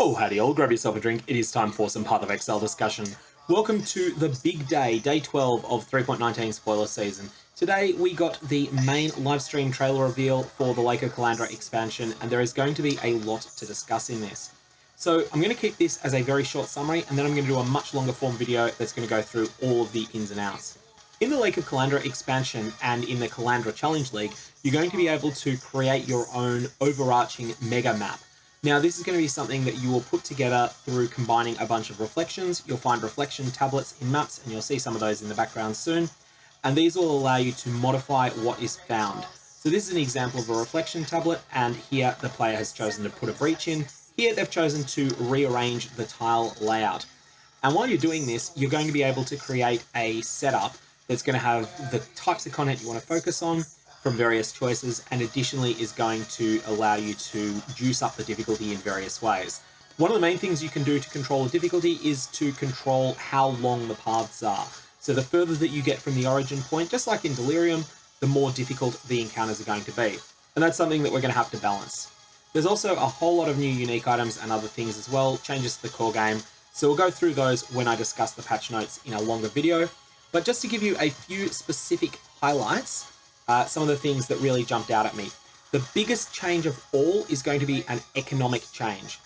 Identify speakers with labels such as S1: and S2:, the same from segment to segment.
S1: Oh, howdy all, grab yourself a drink. It is time for some Path of Exile discussion. Welcome to the big day, day 12 of 3.19 spoiler season. Today we got the main livestream trailer reveal for the Lake of Kalandra expansion, and there is going to be a lot to discuss in this. So I'm going to keep this as a very short summary, and then I'm going to do a much longer form video that's going to go through all of the ins and outs. In the Lake of Kalandra expansion and in the Kalandra Challenge League, you're going to be able to create your own overarching mega map. Now, this is going to be something that you will put together through combining a bunch of reflections. You'll find reflection tablets in maps, and you'll see some of those in the background soon. And these will allow you to modify what is found. So this is an example of a reflection tablet, and here the player has chosen to put a breach in. Here they've chosen to rearrange the tile layout. And while you're doing this, you're going to be able to create a setup that's going to have the types of content you want to focus on from various choices, and additionally is going to allow you to juice up the difficulty in various ways. One of the main things you can do to control the difficulty is to control how long the paths are. So the further that you get from the origin point, just like in Delirium, the more difficult the encounters are going to be. And that's something that we're going to have to balance. There's also a whole lot of new unique items and other things as well, changes to the core game. So we'll go through those when I discuss the patch notes in a longer video. But just to give you a few specific highlights, some of the things that really jumped out at me. The biggest change of all is going to be an economic change.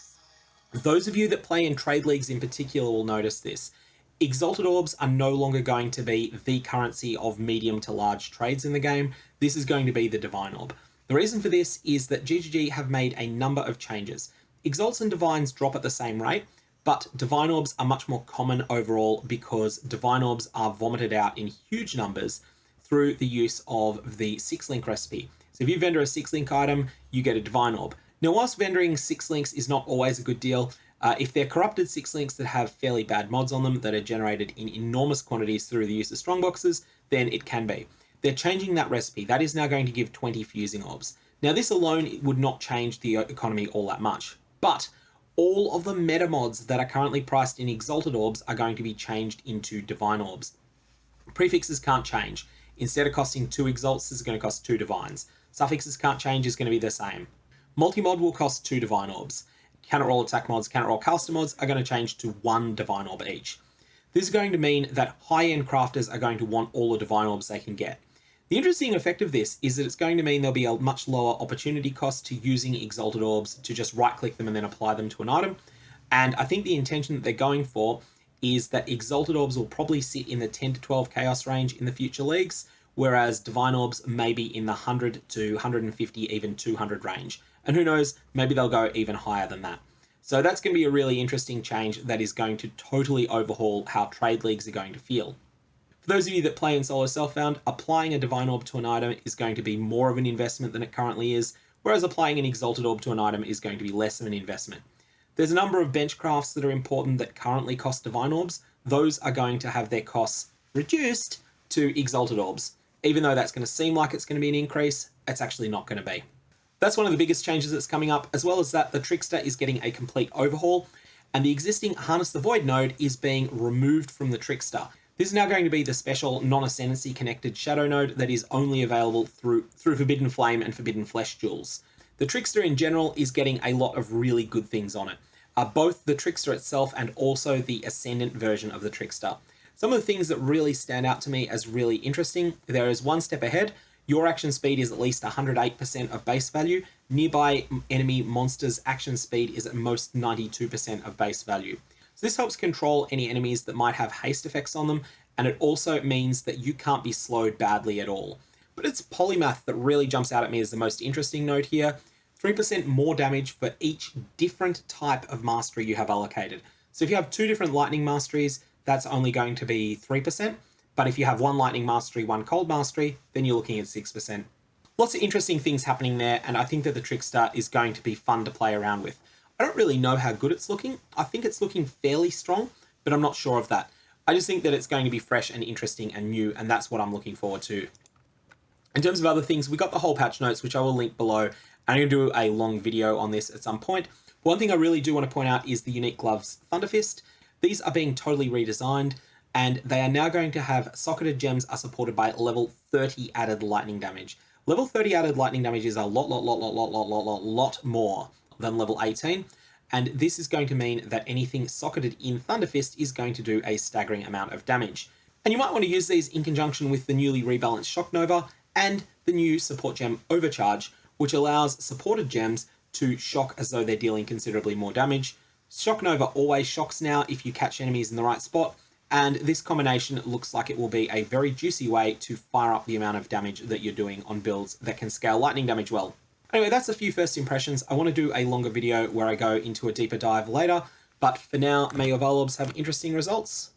S1: Those of you that play in trade leagues in particular will notice this. Exalted Orbs are no longer going to be the currency of medium to large trades in the game. This is going to be the Divine Orb. The reason for this is that GGG have made a number of changes. Exalts and Divines drop at the same rate, but Divine Orbs are much more common overall because Divine Orbs are vomited out in huge numbers through the use of the 6-link recipe. So if you vendor a 6-link item, you get a Divine Orb. Now, whilst vendoring 6 links is not always a good deal, if they're corrupted 6 links that have fairly bad mods on them that are generated in enormous quantities through the use of strongboxes, then it can be. They're changing that recipe. That is now going to give 20 fusing orbs. Now, this alone would not change the economy all that much, but all of the meta mods that are currently priced in Exalted Orbs are going to be changed into Divine Orbs. Prefixes can't change. Instead of costing 2 Exalts, this is going to cost 2 Divines. Suffixes can't change, is going to be the same. Multi-mod will cost 2 Divine Orbs. Cannot roll attack mods, cannot roll caster mods are going to change to 1 Divine Orb each. This is going to mean that high-end crafters are going to want all the Divine Orbs they can get. The interesting effect of this is that it's going to mean there'll be a much lower opportunity cost to using Exalted Orbs to just right-click them and then apply them to an item. And I think the intention that they're going for is that Exalted Orbs will probably sit in the 10 to 12 Chaos range in the future leagues, whereas Divine Orbs may be in the 100 to 150, even 200 range. And who knows, maybe they'll go even higher than that. So that's going to be a really interesting change that is going to totally overhaul how trade leagues are going to feel. For those of you that play in solo self-found, applying a Divine Orb to an item is going to be more of an investment than it currently is, whereas applying an Exalted Orb to an item is going to be less of an investment. There's a number of bench crafts that are important that currently cost Divine Orbs. Those are going to have their costs reduced to Exalted Orbs. Even though that's going to seem like it's going to be an increase, it's actually not going to be. That's one of the biggest changes that's coming up, as well as that the Trickster is getting a complete overhaul, and the existing Harness the Void node is being removed from the Trickster. This is now going to be the special non-ascendancy connected shadow node that is only available through Forbidden Flame and Forbidden Flesh jewels. The Trickster in general is getting a lot of really good things on it. Both the Trickster itself and also the Ascendant version of the Trickster. Some of the things that really stand out to me as really interesting, there is one step ahead. Your action speed is at least 108% of base value. Nearby enemy monsters' action speed is at most 92% of base value. So this helps control any enemies that might have haste effects on them, and it also means that you can't be slowed badly at all. But it's Polymath that really jumps out at me as the most interesting note here. 3% more damage for each different type of mastery you have allocated. So if you have 2 different lightning masteries, that's only going to be 3%. But if you have 1 lightning mastery, 1 cold mastery, then you're looking at 6%. Lots of interesting things happening there, and I think that the Trickster is going to be fun to play around with. I don't really know how good it's looking. I think it's looking fairly strong, but I'm not sure of that. I just think that it's going to be fresh and interesting and new, and that's what I'm looking forward to. In terms of other things, we got the whole patch notes, which I will link below. I'm going to do a long video on this at some point. One thing I really do want to point out is the unique gloves Thunder Fist. These are being totally redesigned, and they are now going to have socketed gems are supported by level 30 added lightning damage. Level 30 added lightning damage is a lot more than level 18. and this is going to mean that anything socketed in Thunderfist is going to do a staggering amount of damage. And you might want to use these in conjunction with the newly rebalanced Shock Nova and the new support gem Overcharge, which allows supported gems to shock as though they're dealing considerably more damage. Shock Nova always shocks now if you catch enemies in the right spot, and this combination looks like it will be a very juicy way to fire up the amount of damage that you're doing on builds that can scale lightning damage well. Anyway, that's a few first impressions. I want to do a longer video where I go into a deeper dive later, but for now, may your Valobs have interesting results.